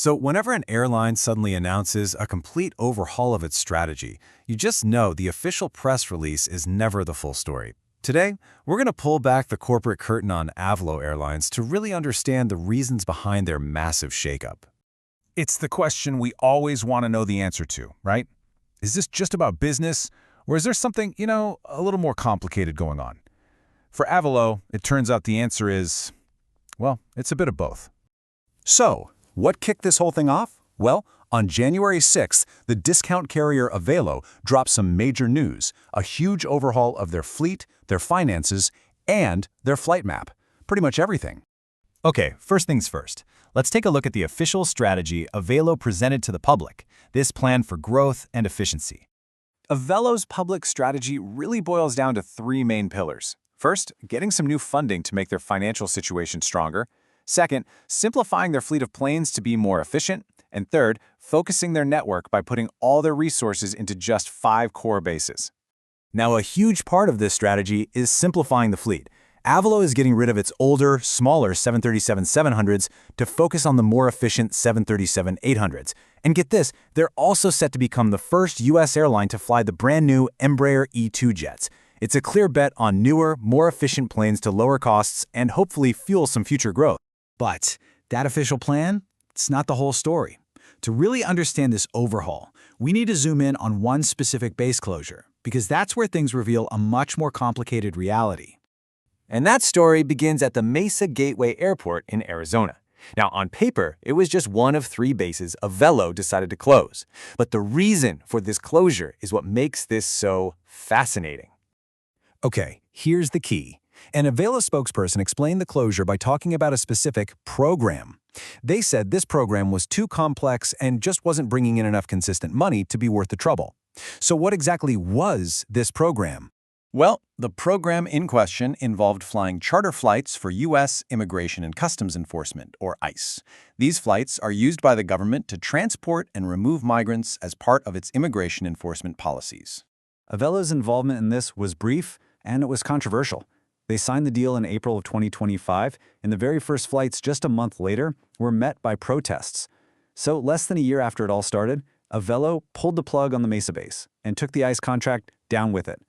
So whenever an airline suddenly announces a complete overhaul of its strategy, you just know the official press release is never the full story. Today, we're going to pull back the corporate curtain on Avelo Airlines to really understand the reasons behind their massive shakeup. It's the question we always want to know the answer to, right? Is this just about business, or is there something, a little more complicated going on? For Avelo, it turns out the answer is, well, it's a bit of both. So, what kicked this whole thing off? Well, on January 6th, the discount carrier Avelo dropped some major news, a huge overhaul of their fleet, their finances, and their flight map. Pretty much everything. Okay, first things first. Let's take a look at the official strategy Avelo presented to the public, this plan for growth and efficiency. Avelo's public strategy really boils down to three main pillars. First, getting some new funding to make their financial situation stronger. Second, simplifying their fleet of planes to be more efficient. And third, focusing their network by putting all their resources into just 5 core bases. Now, a huge part of this strategy is simplifying the fleet. Avelo is getting rid of its older, smaller 737-700s to focus on the more efficient 737-800s. And get this, they're also set to become the first U.S. airline to fly the brand new Embraer E2 jets. It's a clear bet on newer, more efficient planes to lower costs and hopefully fuel some future growth. But that official plan, it's not the whole story. To really understand this overhaul, we need to zoom in on one specific base closure, because that's where things reveal a much more complicated reality. And that story begins at the Mesa Gateway Airport in Arizona. Now, on paper, it was just one of 3 bases Avelo decided to close. But the reason for this closure is what makes this so fascinating. Okay, here's the key. An Avelo spokesperson explained the closure by talking about a specific program. They said this program was too complex and just wasn't bringing in enough consistent money to be worth the trouble. So what exactly was this program? Well, the program in question involved flying charter flights for U.S. Immigration and Customs Enforcement, or ICE. These flights are used by the government to transport and remove migrants as part of its immigration enforcement policies. Avelo's involvement in this was brief, and it was controversial. They signed the deal in April of 2025, and the very first flights just a month later were met by protests. So less than a year after it all started, Avelo pulled the plug on the Mesa base and took the ICE contract down with it.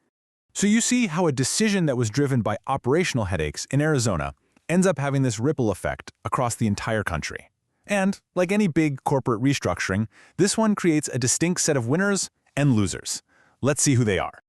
So you see how a decision that was driven by operational headaches in Arizona ends up having this ripple effect across the entire country. And, like any big corporate restructuring, this one creates a distinct set of winners and losers. Let's see who they are.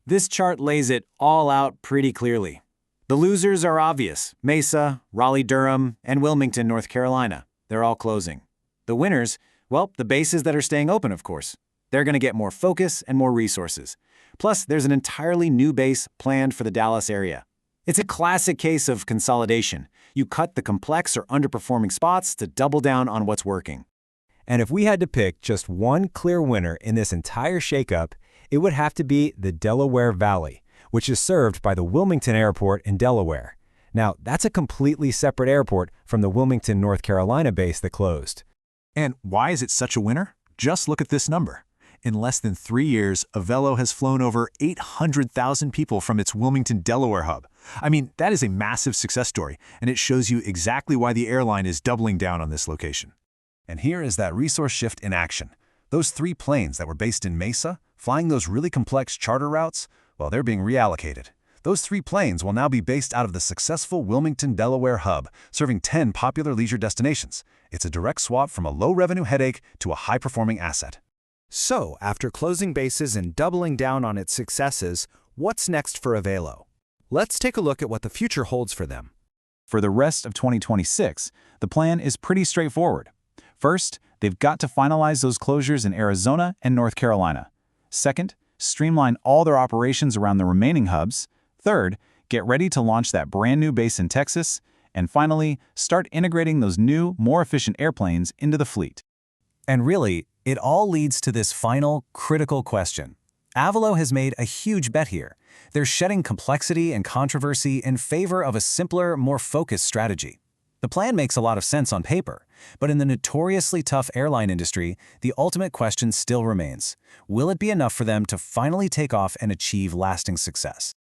This chart lays it all out pretty clearly. The losers are obvious: Mesa, Raleigh-Durham, and Wilmington, North Carolina. They're all closing. The winners, well, the bases that are staying open, of course. They're going to get more focus and more resources. Plus, there's an entirely new base planned for the Dallas area. It's a classic case of consolidation. You cut the complex or underperforming spots to double down on what's working. And if we had to pick just one clear winner in this entire shakeup, it would have to be the Delaware Valley, which is served by the Wilmington Airport in Delaware. Now, that's a completely separate airport from the Wilmington, North Carolina base that closed. And why is it such a winner? Just look at this number. In less than 3 years, Avelo has flown over 800,000 people from its Wilmington, Delaware hub. I mean, that is a massive success story, and it shows you exactly why the airline is doubling down on this location. And here is that resource shift in action. Those 3 planes that were based in Mesa, flying those really complex charter routes, well, they're being reallocated. Those 3 planes will now be based out of the successful Wilmington, Delaware hub, serving 10 popular leisure destinations. It's a direct swap from a low-revenue headache to a high-performing asset. So, after closing bases and doubling down on its successes, what's next for Avelo? Let's take a look at what the future holds for them. For the rest of 2026, the plan is pretty straightforward. First, they've got to finalize those closures in Arizona and North Carolina. Second, streamline all their operations around the remaining hubs. Third, get ready to launch that brand new base in Texas. And finally, start integrating those new, more efficient airplanes into the fleet. And really, it all leads to this final, critical question. Avelo has made a huge bet here. They're shedding complexity and controversy in favor of a simpler, more focused strategy. The plan makes a lot of sense on paper, but in the notoriously tough airline industry, the ultimate question still remains. Will it be enough for them to finally take off and achieve lasting success?